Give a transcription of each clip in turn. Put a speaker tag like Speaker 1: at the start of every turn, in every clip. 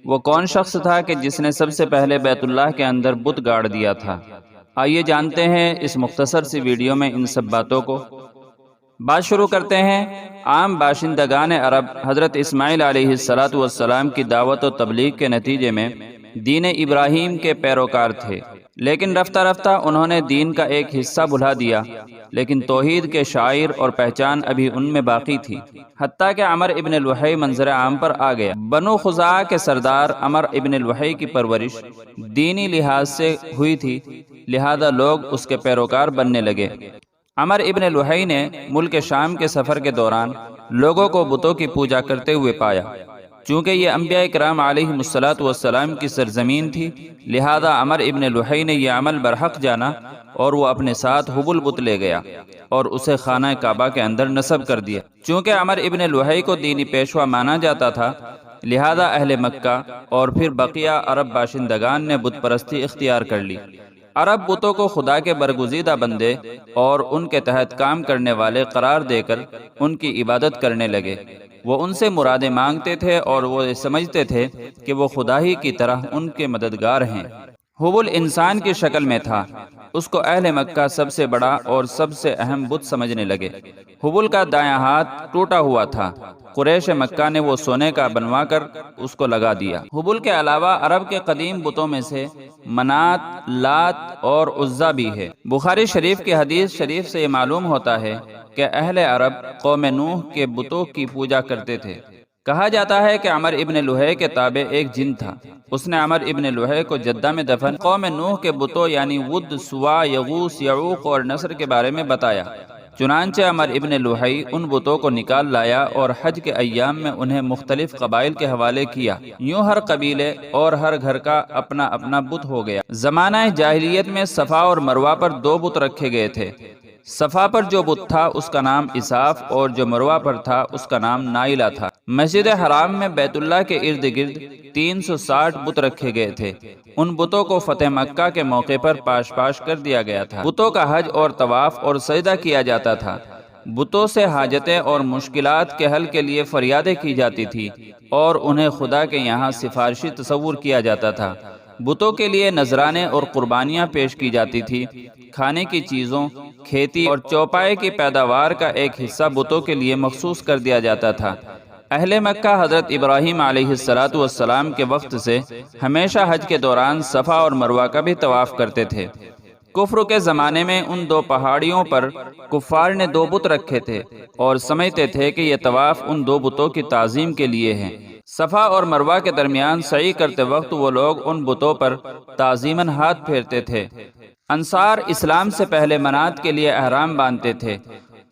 Speaker 1: وہ کون شخص تھا کہ جس نے سب سے پہلے بیت اللہ کے اندر بت گاڑ دیا تھا؟ آئیے جانتے ہیں اس مختصر سی ویڈیو میں ان سب باتوں کو۔ بات شروع کرتے ہیں۔ عام باشندگان عرب حضرت اسماعیل علیہ السلام کی دعوت و تبلیغ کے نتیجے میں دین ابراہیم کے پیروکار تھے، لیکن رفتہ رفتہ انہوں نے دین کا ایک حصہ بھلا دیا، لیکن توحید کے شاعر اور پہچان ابھی ان میں باقی تھی، حتیٰ کہ عمر ابن لحی منظر عام پر آ گیا۔ بنو خزاعہ کے سردار عمر ابن لحی کی پرورش دینی لحاظ سے ہوئی تھی، لہذا لوگ اس کے پیروکار بننے لگے۔ عمر ابن لحی نے ملک شام کے سفر کے دوران لوگوں کو بتوں کی پوجا کرتے ہوئے پایا۔ چونکہ یہ انبیاء کرام علیہم السلام کی سرزمین تھی، لہذا عمر ابن لحی نے یہ عمل برحق جانا اور وہ اپنے ساتھ حبل بت لے گیا اور اسے خانہ کعبہ کے اندر نصب کر دیا۔ چونکہ عمر ابن لحی کو دینی پیشوا مانا جاتا تھا، لہذا اہل مکہ اور پھر بقیہ عرب باشندگان نے بت پرستی اختیار کر لی۔ عرب بتوں کو خدا کے برگزیدہ بندے اور ان کے تحت کام کرنے والے قرار دے کر ان کی عبادت کرنے لگے۔ وہ ان سے مرادیں مانگتے تھے اور وہ سمجھتے تھے کہ وہ خدا ہی کی طرح ان کے مددگار ہیں۔ حبل انسان کی شکل میں تھا، اس کو اہل مکہ سب سے بڑا اور سب سے اہم بت سمجھنے لگے۔ حبل کا دایاں ہاتھ ٹوٹا ہوا تھا، قریش مکہ نے وہ سونے کا بنوا کر اس کو لگا دیا۔ حبل کے علاوہ عرب کے قدیم بتوں میں سے منات، لات اور عزا بھی ہے۔ بخاری شریف کی حدیث شریف سے یہ معلوم ہوتا ہے کہ اہل عرب قوم نوح کے بتوں کی پوجا کرتے تھے۔ کہا جاتا ہے کہ عمر ابن لحی کے تابع ایک جن تھا، اس نے عمر ابن لحی کو جدہ میں دفن قوم نوح کے بتوں یعنی ود، سوا، یغوث، یعوق اور نصر کے بارے میں بتایا۔ چنانچہ عمر ابن لحی ان بتوں کو نکال لایا اور حج کے ایام میں انہیں مختلف قبائل کے حوالے کیا۔ یوں ہر قبیلے اور ہر گھر کا اپنا اپنا بت ہو گیا۔ زمانہ جاہلیت میں صفا اور مروہ پر دو بت رکھے گئے تھے۔ صفا پر جو بت تھا اس کا نام اساف اور جو مروہ پر تھا اس کا نام نائلہ تھا۔ مسجد حرام میں بیت اللہ کے ارد گرد 360 بت رکھے گئے تھے۔ ان بتوں کو فتح مکہ کے موقع پر پاش پاش کر دیا گیا تھا۔ بتوں کا حج اور طواف اور سجدہ کیا جاتا تھا۔ بتوں سے حاجتیں اور مشکلات کے حل کے لیے فریادیں کی جاتی تھی اور انہیں خدا کے یہاں سفارشی تصور کیا جاتا تھا۔ بتوں کے لیے نذرانے اور قربانیاں پیش کی جاتی تھی۔ کھانے کی چیزوں، کھیتی اور چوپائے کی پیداوار کا ایک حصہ بتوں کے لیے مخصوص کر دیا جاتا تھا۔ اہل مکہ حضرت ابراہیم علیہ السلام کے وقت سے ہمیشہ حج کے دوران صفا اور مروہ کا بھی طواف کرتے تھے۔ کفر کے زمانے میں ان دو پہاڑیوں پر کفار نے دو بت رکھے تھے اور سمجھتے تھے کہ یہ طواف ان دو بتوں کی تعظیم کے لیے ہے۔ صفا اور مروہ کے درمیان سعی کرتے وقت وہ لوگ ان بتوں پر تعظیماً ہاتھ پھیرتے تھے۔ انصار اسلام سے پہلے منات کے لیے احرام باندھتے تھے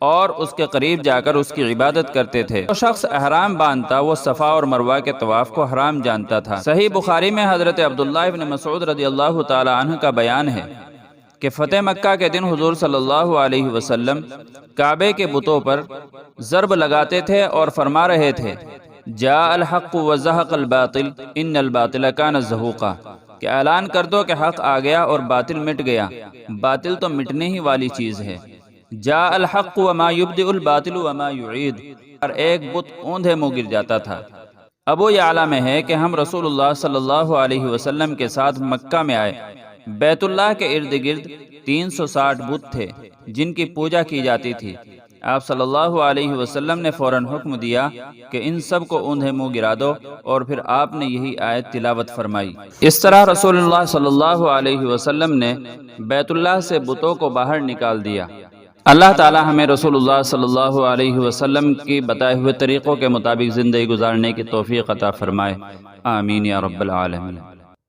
Speaker 1: اور اس کے قریب جا کر اس کی عبادت کرتے تھے۔ جو شخص احرام باندھتا وہ صفا اور مروہ کے طواف کو حرام جانتا تھا۔ صحیح بخاری میں حضرت عبداللہ ابن مسعود رضی اللہ تعالی عنہ کا بیان ہے کہ فتح مکہ کے دن حضور صلی اللہ علیہ وسلم کعبے کے بتوں پر ضرب لگاتے تھے اور فرما رہے تھے، جاء الحق وزہق الباطل ان الباطل کان زہوقا، کہ اعلان کر دو کہ حق آ گیا اور باطل مٹ گیا، باطل تو مٹنے ہی والی چیز ہے۔ جاء الحق وما یبدئ الباطل وما یعید، اور ایک بت اوندھے منہ گر جاتا تھا۔ ابو یعلیٰ میں ہے کہ ہم رسول اللہ صلی اللہ علیہ وسلم کے ساتھ مکہ میں آئے۔ بیت اللہ کے ارد گرد 360 بت تھے جن کی پوجا کی جاتی تھی۔ آپ صلی اللہ علیہ وسلم نے فوراً حکم دیا کہ ان سب کو اوندھے منہ گرا دو، اور پھر آپ نے یہی آیت تلاوت فرمائی۔ اس طرح رسول اللہ صلی اللہ علیہ وسلم نے بیت اللہ سے بتوں کو باہر نکال دیا۔ اللہ تعالی ہمیں رسول اللہ صلی اللہ علیہ وسلم کی بتائے ہوئے طریقوں کے مطابق زندگی گزارنے کی توفیق عطا فرمائے، آمین یا رب العالمین۔